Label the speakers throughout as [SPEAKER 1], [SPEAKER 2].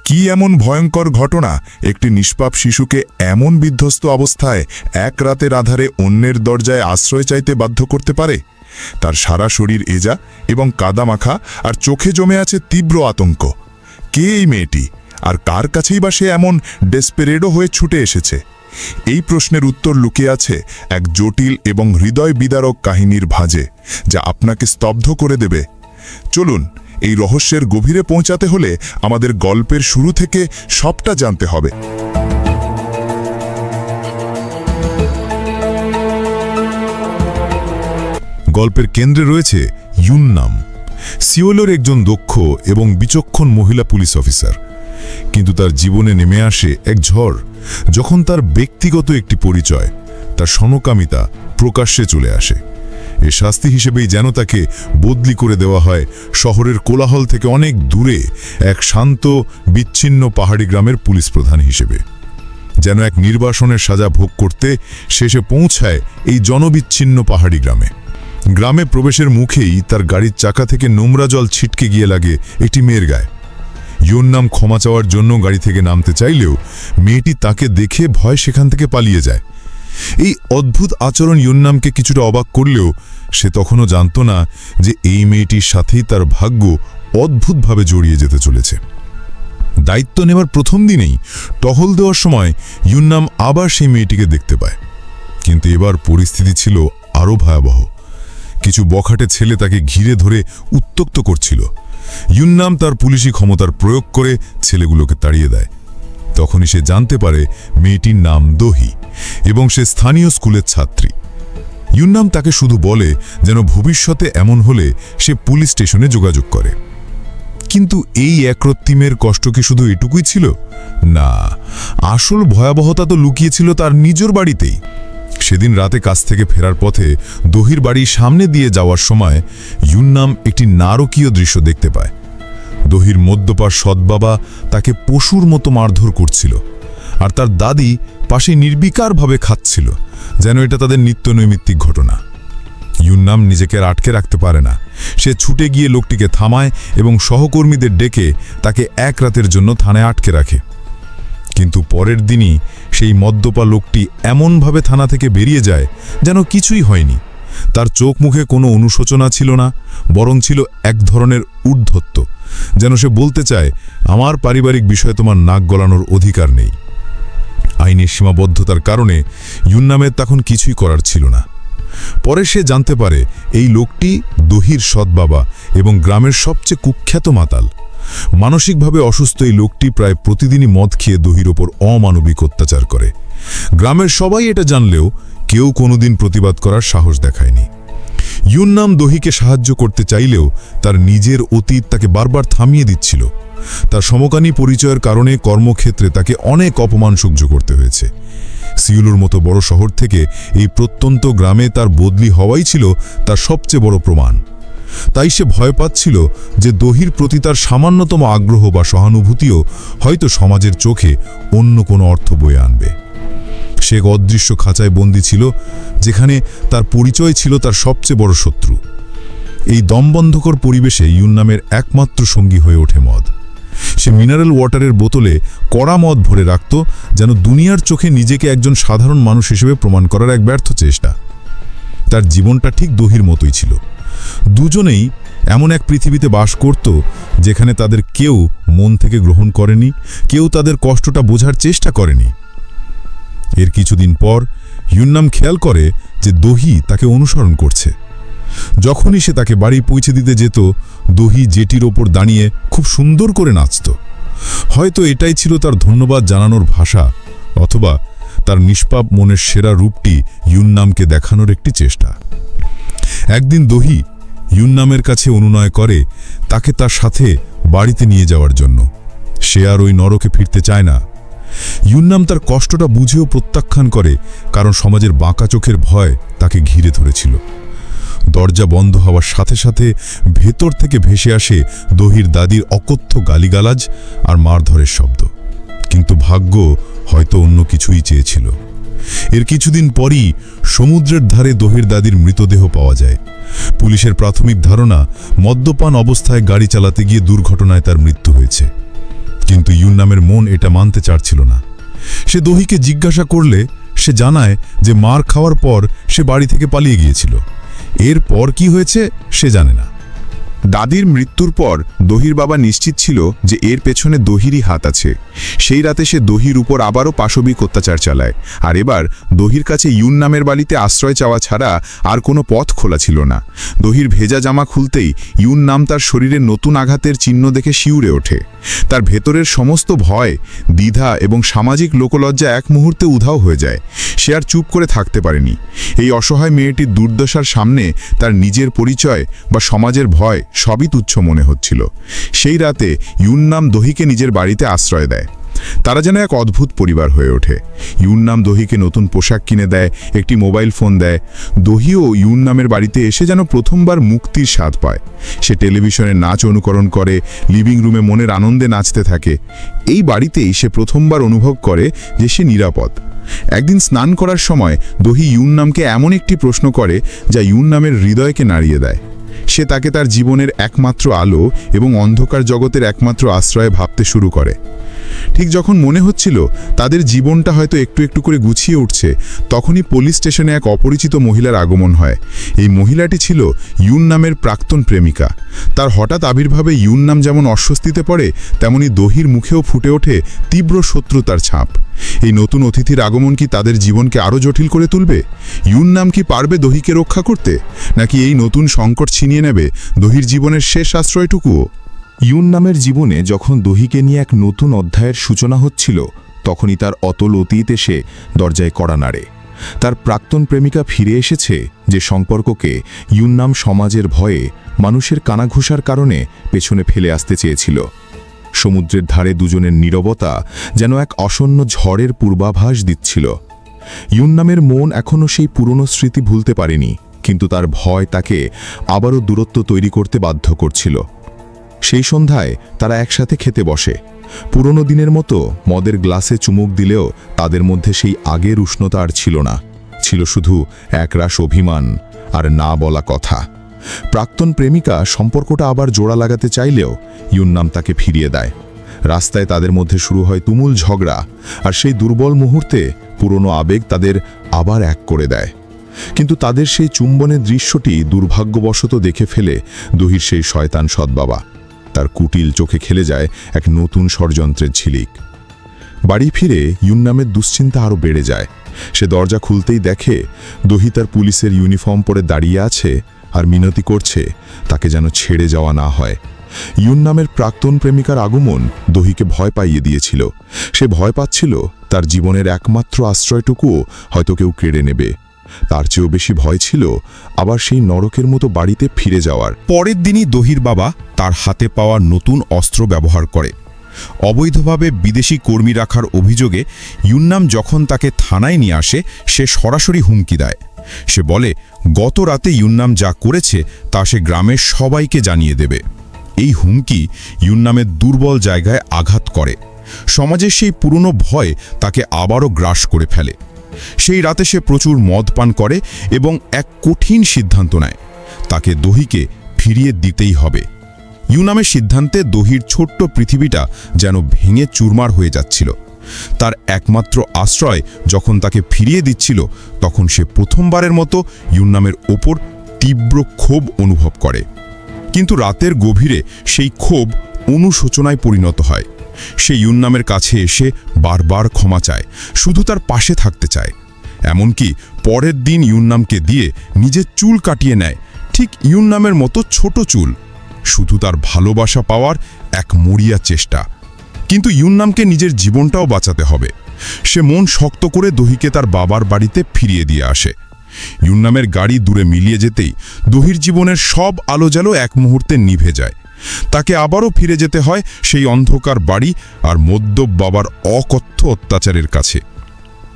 [SPEAKER 1] কি এমন ভয়ঙ্কর ঘটনা একটি নিষ্পাপ শিশুকে এমন বিধ্বস্ত অবস্থায় এক রাতের আধারে অন্যের দরজায় আশ্রয় চাইতে বাধ্য করতে পারে? তার সারা শরীর এজা এবং কাদামাখা, আর চোখে জমে আছে তীব্র আতঙ্ক। কে এই মেয়েটি, আর কার কাছেই বা সে এমন ডেসপেরেডো হয়ে ছুটে এসেছে? এই প্রশ্নের উত্তর লুকিয়ে আছে এক জটিল এবং হৃদয় বিদারক কাহিনীর ভাঁজে, যা আপনাকে স্তব্ধ করে দেবে। চলুন, এই রহস্যের গভীরে পৌঁছাতে হলে আমাদের গল্পের শুরু থেকে সবটা জানতে হবে।
[SPEAKER 2] গল্পের কেন্দ্রে রয়েছে ইউন্নাম, সিওলের একজন দক্ষ এবং বিচক্ষণ মহিলা পুলিশ অফিসার। কিন্তু তার জীবনে নেমে আসে এক ঝড় যখন তার ব্যক্তিগত একটি পরিচয়, তার সমকামিতা প্রকাশ্যে চলে আসে। এ শাস্তি হিসেবেই যেন তাকে বদলি করে দেওয়া হয় শহরের কোলাহল থেকে অনেক দূরে এক শান্ত বিচ্ছিন্ন পাহাড়ি গ্রামের পুলিশ প্রধান হিসেবে। যেন এক নির্বাসনের সাজা ভোগ করতে শেষে পৌঁছায় এই জনবিচ্ছিন্ন পাহাড়ি গ্রামে। গ্রামে প্রবেশের মুখেই তার গাড়ির চাকা থেকে নোংরা জল ছিটকে গিয়ে লাগে একটি মেয়ের গায়ে। ইউন্নাম ক্ষমা চাওয়ার জন্য গাড়ি থেকে নামতে চাইলেও মেয়েটি তাকে দেখে ভয় সেখান থেকে পালিয়ে যায়। এই অদ্ভুত আচরণ ইউন্নামকে কিছুটা অবাক করলেও সে তখনও জানত না যে এই মেয়েটির সাথেই তার ভাগ্য অদ্ভুতভাবে জড়িয়ে যেতে চলেছে। দায়িত্ব নেওয়ার প্রথম দিনেই টহল দেওয়ার সময় ইউন্নাম আবার সেই মেয়েটিকে দেখতে পায়, কিন্তু এবার পরিস্থিতি ছিল আরও ভয়াবহ। কিছু বখাটে ছেলে তাকে ঘিরে ধরে উত্ত্যক্ত করছিল। ইউন্নাম তার পুলিশি ক্ষমতার প্রয়োগ করে ছেলেগুলোকে তাড়িয়ে দেয়। তখনই সে জানতে পারে মেয়েটির নাম দহি এবং সে স্থানীয় স্কুলের ছাত্রী। ইউন্নাম তাকে শুধু বলে যেন ভবিষ্যতে এমন হলে সে পুলিশ স্টেশনে যোগাযোগ করে। কিন্তু এই একরত্তিমের কষ্ট কি শুধু এটুকুই ছিল? না, আসল ভয়াবহতা তো লুকিয়েছিল তার নিজের বাড়িতেই। সেদিন রাতে কাজ থেকে ফেরার পথে দহির বাড়ির সামনে দিয়ে যাওয়ার সময় ইউন্নাম একটি নারকীয় দৃশ্য দেখতে পায়। দহির মদ্যপার সৎবাবা তাকে পশুর মতো মারধর করছিল, আর তার দাদি পাশে নির্বিকারভাবে খাচ্ছিল, যেন এটা তাদের নিত্যনৈমিত্তিক ঘটনা। ইউন্নাম নিজেকে আটকে রাখতে পারে না। সে ছুটে গিয়ে লোকটিকে থামায় এবং সহকর্মীদের ডেকে তাকে এক রাতের জন্য থানায় আটকে রাখে। কিন্তু পরের দিনই সেই মদ্যপা লোকটি এমনভাবে থানা থেকে বেরিয়ে যায় যেন কিছুই হয়নি। তার চোখ মুখে কোনো অনুশোচনা ছিল না, বরং ছিল এক ধরনের ঊর্ধ্বত্ব, যেন সে বলতে চায়, আমার পারিবারিক বিষয়ে তোমার নাক গলানোর অধিকার নেই। আইনের সীমাবদ্ধতার কারণে ইউন্নামের তখন কিছুই করার ছিল না। পরে সে জানতে পারে এই লোকটি দহির সৎবাবা এবং গ্রামের সবচেয়ে কুখ্যাত মাতাল। মানসিকভাবে অসুস্থ এই লোকটি প্রায় প্রতিদিনই মদ খেয়ে দহির ওপর অমানবিক অত্যাচার করে। গ্রামের সবাই এটা জানলেও কেউ কোনোদিন প্রতিবাদ করার সাহস দেখায়নি। ইউন্নাম দহিকে সাহায্য করতে চাইলেও তার নিজের অতীত তাকে বারবার থামিয়ে দিচ্ছিল। তার সমকামী পরিচয়ের কারণে কর্মক্ষেত্রে তাকে অনেক অপমান সহ্য করতে হয়েছে। সিউলুর মতো বড় শহর থেকে এই প্রত্যন্ত গ্রামে তার বদলি হওয়াই ছিল তার সবচেয়ে বড় প্রমাণ। তাই সে ভয় পাচ্ছিল যে দহির প্রতি তার সামান্যতম আগ্রহ বা সহানুভূতিও হয়তো সমাজের চোখে অন্য কোনো অর্থ বয়ে আনবে। সে এক অদৃশ্য খাঁচায় বন্দী ছিল, যেখানে তার পরিচয় ছিল তার সবচেয়ে বড় শত্রু। এই দমবন্ধকর পরিবেশে ইউন্নামের একমাত্র সঙ্গী হয়ে ওঠে মদ। সে মিনারেল ওয়াটারের বোতলে কড়া মদ ভরে রাখত, যেন দুনিয়ার চোখে নিজেকে একজন সাধারণ মানুষ হিসেবে প্রমাণ করার এক ব্যর্থ চেষ্টা। তার জীবনটা ঠিক দহির মতোই ছিল। দুজনেই এমন এক পৃথিবীতে বাস করত যেখানে তাদের কেউ মন থেকে গ্রহণ করেনি, কেউ তাদের কষ্টটা বোঝার চেষ্টা করেনি। এর কিছুদিন পর ইউন্নাম খেয়াল করে যে দহি তাকে অনুসরণ করছে। যখনই সে তাকে বাড়ি পৌঁছে দিতে যেত, দহি জেটির ওপর দাঁড়িয়ে খুব সুন্দর করে নাচত। হয়তো এটাই ছিল তার ধন্যবাদ জানানোর ভাষা, অথবা তার নিষ্পাপ মনের সেরা রূপটি ইউন্নামকে দেখানোর একটি চেষ্টা। একদিন দহি ইউন্নামের কাছে অনুনয় করে তাকে তার সাথে বাড়িতে নিয়ে যাওয়ার জন্য। সে আর ওই নরকে ফিরতে চায় না। ইউন্নাম তার কষ্টটা বুঝেও প্রত্যাখ্যান করে, কারণ সমাজের বাঁকা চোখের ভয় তাকে ঘিরে ধরেছিল। দরজা বন্ধ হওয়ার সাথে সাথে ভেতর থেকে ভেসে আসে দহির দাদির অকথ্য গালিগালাজ আর মারধরের শব্দ। কিন্তু ভাগ্য হয়তো অন্য কিছুই চেয়েছিল। এর কিছুদিন পরই সমুদ্রের ধারে দহির দাদির মৃতদেহ পাওয়া যায়। পুলিশের প্রাথমিক ধারণা, মদ্যপান অবস্থায় গাড়ি চালাতে গিয়ে দুর্ঘটনায় তার মৃত্যু হয়েছে। কিন্তু ইউন্নামের মন এটা মানতে চাচ্ছিল না। সে দহিকে জিজ্ঞাসা করলে সে জানায় যে মার খাওয়ার পর সে বাড়ি থেকে পালিয়ে গিয়েছিল। এরপর কি হয়েছে সে জানে না।
[SPEAKER 1] দাদির মৃত্যুর পর দহির বাবা নিশ্চিত ছিল যে এর পেছনে দহিরই হাত আছে। সেই রাতে সে দহির উপর আবারও পাশবিক অত্যাচার চালায়, আর এবার দহির কাছে ইউন্নামের বাড়িতে আশ্রয় চাওয়া ছাড়া আর কোনো পথ খোলা ছিল না। দহির ভেজা জামা খুলতেই ইউন্নাম তার শরীরে নতুন আঘাতের চিহ্ন দেখে শিউরে ওঠে। তার ভেতরের সমস্ত ভয়, দ্বিধা এবং সামাজিক লোকলজ্জা এক মুহূর্তে উধাও হয়ে যায়। সে আর চুপ করে থাকতে পারেনি। এই অসহায় মেয়েটির দুর্দশার সামনে তার নিজের পরিচয় বা সমাজের ভয় সবই তুচ্ছ মনে হচ্ছিল। সেই রাতে ইউন্নাম দহিকে নিজের বাড়িতে আশ্রয় দেয়। তারা যেন এক অদ্ভুত পরিবার হয়ে ওঠে। ইউন্নাম দহিকে নতুন পোশাক কিনে দেয়, একটি মোবাইল ফোন দেয়। দহিও ইউন্নামের বাড়িতে এসে যেন প্রথমবার মুক্তির স্বাদ পায়। সে টেলিভিশনে নাচ অনুকরণ করে, লিভিং রুমে মনের আনন্দে নাচতে থাকে। এই বাড়িতেই সে প্রথমবার অনুভব করে যে সে নিরাপদ। একদিন স্নান করার সময় দহি ইউন্নামকে এমন একটি প্রশ্ন করে যা ইউন্নামের হৃদয়কে নাড়িয়ে দেয়। সে তাকে তার জীবনের একমাত্র আলো এবং অন্ধকার জগতের একমাত্র আশ্রয়ে ভাবতে শুরু করে। ঠিক যখন মনে হচ্ছিল তাদের জীবনটা হয়তো একটু একটু করে গুছিয়ে উঠছে, তখনই পুলিশ স্টেশনে এক অপরিচিত মহিলার আগমন হয়। এই মহিলাটি ছিল ইউন্নামের প্রাক্তন প্রেমিকা। তার হঠাৎ আবির্ভাবে ইউন্নাম যেমন অস্বস্তিতে পড়ে, তেমনি দহির মুখেও ফুটে ওঠে তীব্র শত্রুতার ছাপ। এই নতুন অতিথির আগমন কি তাদের জীবনকে আরও জটিল করে তুলবে? ইউন্নাম কি পারবে দহিকে রক্ষা করতে, নাকি এই নতুন সংকট ছিনিয়ে নেবে দহির জীবনের শেষ আশ্রয়টুকুও?
[SPEAKER 3] ইউন্নামের জীবনে যখন দহিকে নিয়ে এক নতুন অধ্যায়ের সূচনা হচ্ছিল, তখনই তার অতল অতীত এসে দরজায় কড়া নাড়ে। তার প্রাক্তন প্রেমিকা ফিরে এসেছে, যে সম্পর্ককে ইউন্নাম সমাজের ভয়ে, মানুষের কানাঘুষার কারণে পেছনে ফেলে আসতে চেয়েছিল। সমুদ্রের ধারে দুজনের নীরবতা যেন এক আসন্ন ঝড়ের পূর্বাভাস দিচ্ছিল। ইউন্নামের মন এখনও সেই পুরনো স্মৃতি ভুলতে পারেনি, কিন্তু তার ভয় তাকে আবারও দূরত্ব তৈরি করতে বাধ্য করছিল। সেই সন্ধ্যায় তারা একসাথে খেতে বসে। পুরনো দিনের মতো মদের গ্লাসে চুমুক দিলেও তাদের মধ্যে সেই আগের উষ্ণতা আর ছিল না। ছিল শুধু একরাশ অভিমান আর না বলা কথা। প্রাক্তন প্রেমিকা সম্পর্কটা আবার জোড়া লাগাতে চাইলেও ইউন্নাম তাকে ফিরিয়ে দেয়। রাস্তায় তাদের মধ্যে শুরু হয় তুমুল ঝগড়া, আর সেই দুর্বল মুহূর্তে পুরনো আবেগ তাদের আবার এক করে দেয়। কিন্তু তাদের সেই চুম্বনের দৃশ্যটি দুর্ভাগ্যবশত দেখে ফেলে দহির সেই শয়তান সৎবাবা। তার কুটিল চোখে খেলে যায় এক নতুন ষড়যন্ত্রের ঝিলিক। বাড়ি ফিরে ইউন্নামের দুশ্চিন্তা আরও বেড়ে যায়। সে দরজা খুলতেই দেখে দহি তার পুলিশের ইউনিফর্ম পরে দাঁড়িয়ে আছে আর মিনতি করছে তাকে যেন ছেড়ে যাওয়া না হয়। ইউন্নামের প্রাক্তন প্রেমিকার আগমন দহিকে ভয় পাইয়ে দিয়েছিল। সে ভয় পাচ্ছিল তার জীবনের একমাত্র আশ্রয়টুকুও হয়তো কেউ কেড়ে নেবে। তার চেয়েও বেশি ভয় ছিল আবার সেই নরকের মতো বাড়িতে ফিরে যাওয়ার।
[SPEAKER 4] পরের দিনই দহির বাবা তার হাতে পাওয়া নতুন অস্ত্র ব্যবহার করে। অবৈধভাবে বিদেশি কর্মী রাখার অভিযোগে ইউন্নাম যখন তাকে থানায় নিয়ে আসে, সে সরাসরি হুমকি দেয়। সে বলে গত রাতে ইউন্নাম যা করেছে তা সে গ্রামের সবাইকে জানিয়ে দেবে। এই হুমকি ইউন্নামের দুর্বল জায়গায় আঘাত করে। সমাজের সেই পুরনো ভয় তাকে আবারও গ্রাস করে ফেলে। সেই রাতে সে প্রচুর মদ পান করে এবং এক কঠিন সিদ্ধান্ত নেয়, তাকে দহিকে ফিরিয়ে দিতেই হবে। ইউন্নামের সিদ্ধান্তে দহির ছোট্ট পৃথিবীটা যেন ভেঙে চুরমার হয়ে যাচ্ছিল। তার একমাত্র আশ্রয় যখন তাকে ফিরিয়ে দিচ্ছিল, তখন সে প্রথমবারের মতো ইউন্নামের ওপর তীব্র ক্ষোভ অনুভব করে। কিন্তু রাতের গভীরে সেই ক্ষোভ অনুশোচনায় পরিণত হয়। সে ইউন্নামের কাছে এসে বারবার ক্ষমা চায়, শুধু তার পাশে থাকতে চায়। এমনকি পরের দিন ইউন্নামকে দিয়ে নিজের চুল কাটিয়ে নেয়, ঠিক ইউন্নামের মতো ছোট চুল, শুধু তার ভালোবাসা পাওয়ার এক মরিয়া চেষ্টা। কিন্তু ইউন্নামকে নিজের জীবনটাও বাঁচাতে হবে। সে মন শক্ত করে দহিকে তার বাবার বাড়িতে ফিরিয়ে দিয়ে আসে। ইউন্নামের গাড়ি দূরে মিলিয়ে যেতেই দহির জীবনের সব আলো জালো এক মুহূর্তে নিভে যায়। তাকে আবারও ফিরে যেতে হয় সেই অন্ধকার বাড়ি আর মদ্যপ বাবার অকথ্য অত্যাচারের কাছে।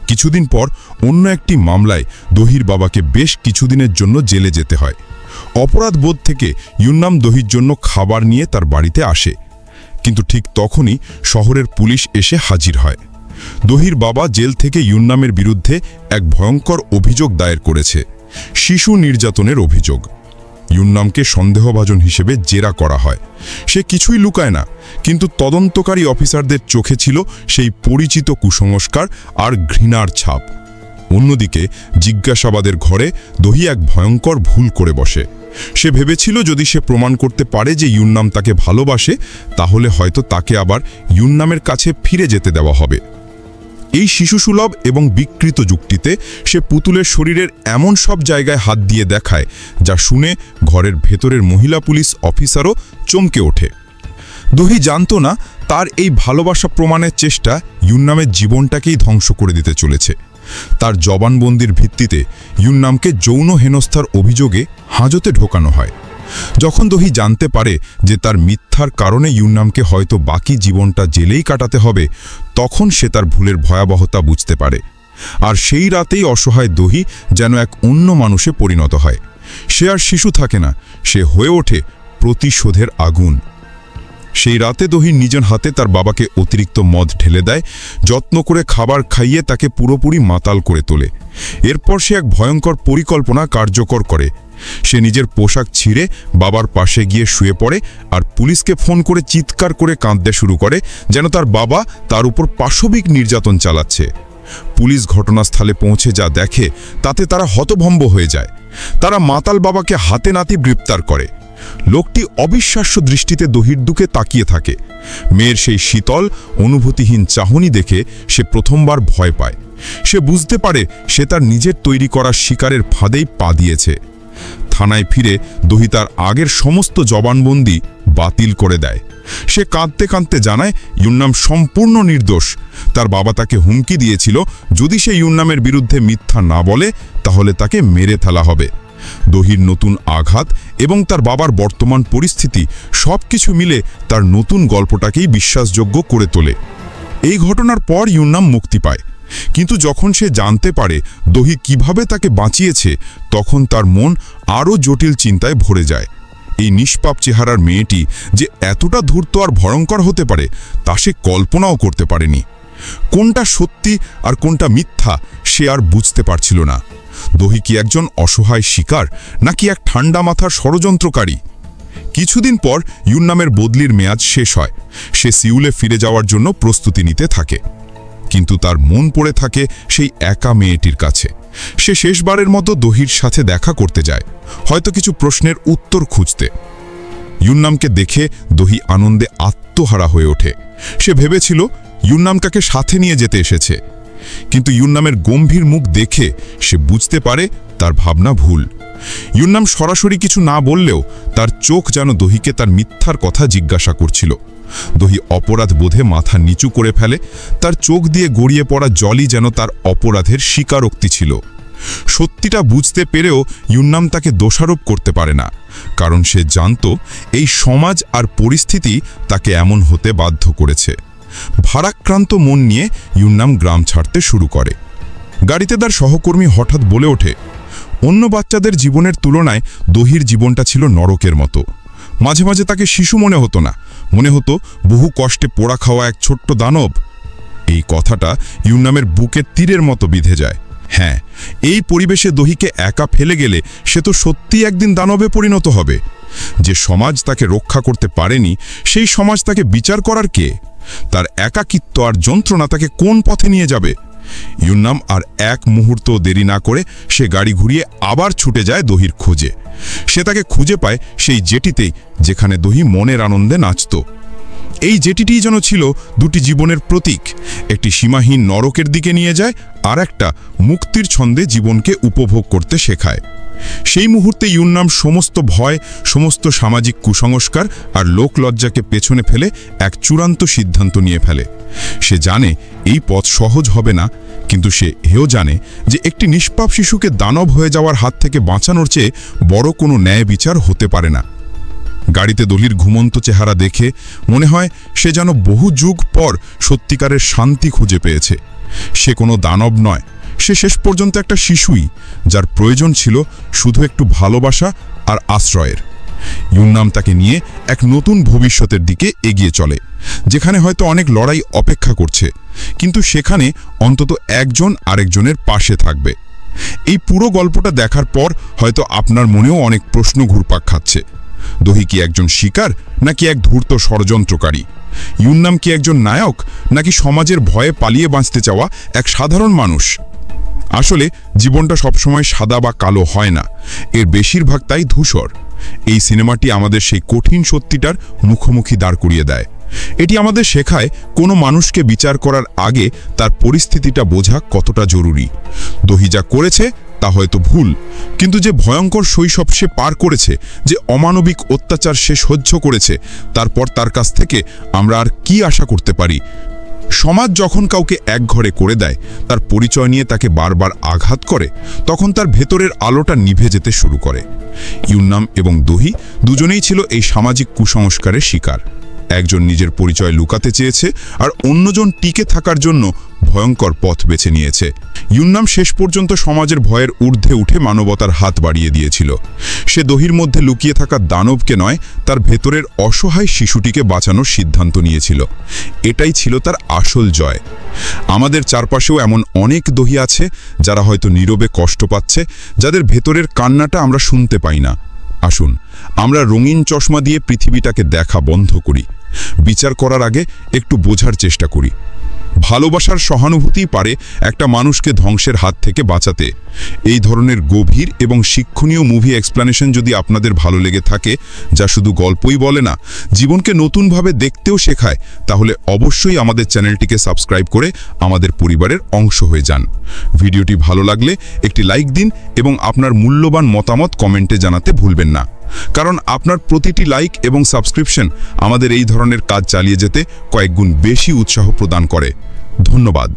[SPEAKER 4] কিছুদিন পর অন্য একটি মামলায় দহির বাবাকে বেশ কিছুদিনের জন্য জেলে যেতে হয়। অপরাধ বোধ থেকে ইউন্নাম দহির জন্য খাবার নিয়ে তার বাড়িতে আসে, কিন্তু ঠিক তখনই শহরের পুলিশ এসে হাজির হয়। দহির বাবা জেল থেকে ইউন্নামের বিরুদ্ধে এক ভয়ঙ্কর অভিযোগ দায়ের করেছে, শিশু নির্যাতনের অভিযোগ।
[SPEAKER 2] ইউন্নামকে সন্দেহভাজন হিসেবে জেরা করা হয়। সে কিছুই লুকায় না, কিন্তু তদন্তকারী অফিসারদের চোখে ছিল সেই পরিচিত কুসংস্কার আর ঘৃণার ছাপ। অন্যদিকে জিজ্ঞাসাবাদের ঘরে দহি এক ভয়ঙ্কর ভুল করে বসে। সে ভেবেছিল যদি সে প্রমাণ করতে পারে যে ইউন্নাম তাকে ভালোবাসে, তাহলে হয়তো তাকে আবার ইউন্নামের কাছে ফিরে যেতে দেওয়া হবে। এই শিশুসুলভ এবং বিকৃত যুক্তিতে সে পুতুলের শরীরের এমন সব জায়গায় হাত দিয়ে দেখায় যা শুনে ঘরের ভেতরের মহিলা পুলিশ অফিসারও চমকে ওঠে। দহি জানত না তার এই ভালোবাসা প্রমাণের চেষ্টা ইউন্নামের জীবনটাকেই ধ্বংস করে দিতে চলেছে। তার জবানবন্দির ভিত্তিতে ইউন্নামকে যৌন হেনস্থার অভিযোগে হাজতে ঢোকানো হয়। যখন দহি জানতে পারে যে তার মিথ্যার কারণে ইউন্নামকে হয়তো বাকি জীবনটা জেলেই কাটাতে হবে, তখন সে তার ভুলের ভয়াবহতা বুঝতে পারে। আর সেই রাতেই অসহায় দহি যেন এক অন্য মানুষে পরিণত হয়। সে আর শিশু থাকে না, সে হয়ে ওঠে প্রতিশোধের আগুন। সেই রাতে দহি নিজের হাতে তার বাবাকে অতিরিক্ত মদ ঢেলে দেয়, যত্ন করে খাবার খাইয়ে তাকে পুরোপুরি মাতাল করে তোলে। এরপর সে এক ভয়ঙ্কর পরিকল্পনা কার্যকর করে। সে নিজের পোশাক ছিঁড়ে বাবার পাশে গিয়ে শুয়ে পড়ে আর পুলিশকে ফোন করে চিৎকার করে কাঁদতে শুরু করে, যেন তার বাবা তার উপর পাশবিক নির্যাতন চালাচ্ছে। পুলিশ ঘটনাস্থলে পৌঁছে যা দেখে তাতে তারা হতভম্ব হয়ে যায়। তারা মাতাল বাবাকে হাতে নাতে গ্রেপ্তার করে। লোকটি অবিশ্বাস্য দৃষ্টিতে দহির দিকে তাকিয়ে থাকে। মেয়ের সেই শীতল অনুভূতিহীন চাহনি দেখে সে প্রথমবার ভয় পায়। সে বুঝতে পারে সে তার নিজের তৈরি করা শিকারের ফাঁদেই পা দিয়েছে। থানায় ফিরে দহি তার আগের সমস্ত জবানবন্দি বাতিল করে দেয়। সে কাঁদতে কাঁদতে জানায় ইউন্নাম সম্পূর্ণ নির্দোষ। তার বাবা তাকে হুমকি দিয়েছিল যদি সে ইউন্নামের বিরুদ্ধে মিথ্যা না বলে তাহলে তাকে মেরে ফেলা হবে। দহির নতুন আঘাত এবং তার বাবার বর্তমান পরিস্থিতি সবকিছু মিলে তার নতুন গল্পটাকেই বিশ্বাসযোগ্য করে তোলে। এই ঘটনার পর ইউন্নাম মুক্তি পায়, কিন্তু যখন সে জানতে পারে দহি কিভাবে তাকে বাঁচিয়েছে, তখন তার মন আরও জটিল চিন্তায় ভরে যায়। এই নিষ্পাপ চেহারার মেয়েটি যে এতটা ধূর্ত আর ভয়ঙ্কর হতে পারে তা সে কল্পনাও করতে পারেনি। কোনটা সত্যি আর কোনটা মিথ্যা সে আর বুঝতে পারছিল না। দহি কি একজন অসহায় শিকার, নাকি এক ঠান্ডা মাথার ষড়যন্ত্রকারী? কিছুদিন পর ইউন্নামের বদলির মেয়াদ শেষ হয়। সে সিউলে ফিরে যাওয়ার জন্য প্রস্তুতি নিতে থাকে, কিন্তু তার মন পড়ে থাকে সেই একা মেয়েটির কাছে। সে শেষবারের মতো দহির সাথে দেখা করতে যায়, হয়তো কিছু প্রশ্নের উত্তর খুঁজতে। ইউন্নামকে দেখে দহি আনন্দে আত্মহারা হয়ে ওঠে। সে ভেবেছিল ইউন্নাম তাকে সাথে নিয়ে যেতে এসেছে, কিন্তু ইউন্নামের গম্ভীর মুখ দেখে সে বুঝতে পারে তার ভাবনা ভুল। ইউন্নাম সরাসরি কিছু না বললেও তার চোখ যেন দহিকে তার মিথ্যার কথা জিজ্ঞাসা করছিল। দহি অপরাধ বোধে মাথা নিচু করে ফেলে। তার চোখ দিয়ে গড়িয়ে পড়া জলই যেন তার অপরাধের স্বীকারোক্তি ছিল। সত্যিটা বুঝতে পেরেও ইউন্নাম তাকে দোষারোপ করতে পারে না, কারণ সে জানত এই সমাজ আর পরিস্থিতি তাকে এমন হতে বাধ্য করেছে। ভারাক্রান্ত মন নিয়ে ইউন্নাম গ্রাম ছাড়তে শুরু করে। গাড়িতে তার সহকর্মী হঠাৎ বলে ওঠে, অন্য বাচ্চাদের জীবনের তুলনায় দহির জীবনটা ছিল নরকের মতো। মাঝে মাঝে তাকে শিশু মনে হতো না, মনে হতো বহু কষ্টে পোড়া খাওয়া এক ছোট্ট দানব। এই কথাটা ইউন্নামের বুকে তীরের মতো বিঁধে যায়। হ্যাঁ, এই পরিবেশে দহিকে একা ফেলে গেলে সে তো সত্যি একদিন দানবে পরিণত হবে। যে সমাজ তাকে রক্ষা করতে পারেনি, সেই সমাজ তাকে বিচার করার কে? তার একাকিত্ব আর যন্ত্রণা তাকে কোন পথে নিয়ে যাবে? ইউন্নাম আর এক মুহূর্ত দেরি না করে সে গাড়ি ঘুরিয়ে আবার ছুটে যায় দহির খোঁজে। সে তাকে খুঁজে পায় সেই জেটিতেই, যেখানে দহি মনের আনন্দে নাচত। এই জেটিটিই যেন ছিল দুটি জীবনের প্রতীক, একটি সীমাহীন নরকের দিকে নিয়ে যায়, আর একটা মুক্তির ছন্দে জীবনকে উপভোগ করতে শেখায়। সেই মুহূর্তে ইউন্নাম সমস্ত ভয়, সমস্ত সামাজিক কুসংস্কার আর লোকলজ্জাকে পেছনে ফেলে এক চূড়ান্ত সিদ্ধান্ত নিয়ে ফেলে। সে জানে এই পথ সহজ হবে না, কিন্তু সে এও জানে যে একটি নিষ্পাপ শিশুকে দানব হয়ে যাওয়ার হাত থেকে বাঁচানোর চেয়ে বড় কোনো ন্যায় বিচার হতে পারে না। গাড়িতে দলির ঘুমন্ত চেহারা দেখে মনে হয় সে যেন বহু যুগ পর সত্যিকারের শান্তি খুঁজে পেয়েছে। সে কোনো দানব নয়, সে শেষ পর্যন্ত একটা শিশুই, যার প্রয়োজন ছিল শুধু একটু ভালোবাসা আর আশ্রয়ের। ইউন্নাম তাকে নিয়ে এক নতুন ভবিষ্যতের দিকে এগিয়ে চলে, যেখানে হয়তো অনেক লড়াই অপেক্ষা করছে, কিন্তু সেখানে অন্তত একজন আরেকজনের পাশে থাকবে।
[SPEAKER 4] এই পুরো গল্পটা দেখার পর হয়তো আপনার মনেও অনেক প্রশ্ন ঘুরপাক খাচ্ছে। দহি কি একজন শিকার নাকি এক ধূর্ত ষড়যন্ত্রকারী? ইউন্নাম কি একজন নায়ক নাকি সমাজের ভয়ে পালিয়ে বাঁচতে চাওয়া এক সাধারণ মানুষ? আসলে জীবনটা সবসময় সাদা বা কালো হয় না, এর বেশিরভাগ তাই ধূসর। এই সিনেমাটি আমাদের সেই কঠিন সত্যিটার মুখোমুখি দাঁড় করিয়ে দেয়। এটি আমাদের শেখায় কোনো মানুষকে বিচার করার আগে তার পরিস্থিতিটা বোঝা কতটা জরুরি। দহি যা করেছে তা হয়তো ভুল, কিন্তু যে ভয়ঙ্কর শৈশব সে পার করেছে, যে অমানবিক অত্যাচার সে সহ্য করেছে, তারপর তার কাছ থেকে আমরা আর কি আশা করতে পারি? সমাজ যখন কাউকে একঘরে করে দেয়, তার পরিচয় নিয়ে তাকে বারবার আঘাত করে, তখন তার ভেতরের আলোটা নিভে যেতে শুরু করে। ইউন্নাম এবং দহি দুজনেই ছিল এই সামাজিক কুসংস্কারের শিকার। একজন নিজের পরিচয় লুকাতে চেয়েছে, আর অন্যজন টিকে থাকার জন্য ভয়ঙ্কর পথ বেছে নিয়েছে। ইউন্নাম শেষ পর্যন্ত সমাজের ভয়ের ঊর্ধ্বে উঠে মানবতার হাত বাড়িয়ে দিয়েছিল। সে দহির মধ্যে লুকিয়ে থাকা দানবকে নয়, তার ভেতরের অসহায় শিশুটিকে বাঁচানোর সিদ্ধান্ত নিয়েছিল। এটাই ছিল তার আসল জয়। আমাদের চারপাশেও এমন অনেক দহি আছে যারা হয়তো নীরবে কষ্ট পাচ্ছে, যাদের ভেতরের কান্নাটা আমরা শুনতে পাই না। আসুন আমরা রঙিন চশমা দিয়ে পৃথিবীটাকে দেখা বন্ধ করি, বিচার করার আগে একটু বোঝার চেষ্টা করি। ভালোবাসার সহানুভূতিই পারে একটা মানুষকে ধ্বংসের হাত থেকে বাঁচাতে। এই ধরনের গভীর এবং শিক্ষণীয় মুভি এক্সপ্লেনেশন যদি আপনাদের ভালো লেগে থাকে, যা শুধু গল্পই বলে না, জীবনকে নতুনভাবে দেখতেও শেখায়, তাহলে অবশ্যই আমাদের চ্যানেলটিকে সাবস্ক্রাইব করে আমাদের পরিবারের অংশ হয়ে যান। ভিডিওটি ভালো লাগলে একটি লাইক দিন এবং আপনার মূল্যবান মতামত কমেন্টে জানাতে ভুলবেন না, কারণ আপনার প্রতিটি লাইক এবং সাবস্ক্রিপশন আমাদের এই ধরনের কাজ চালিয়ে যেতে কয়েক গুণ বেশি উৎসাহ প্রদান করে। ধন্যবাদ।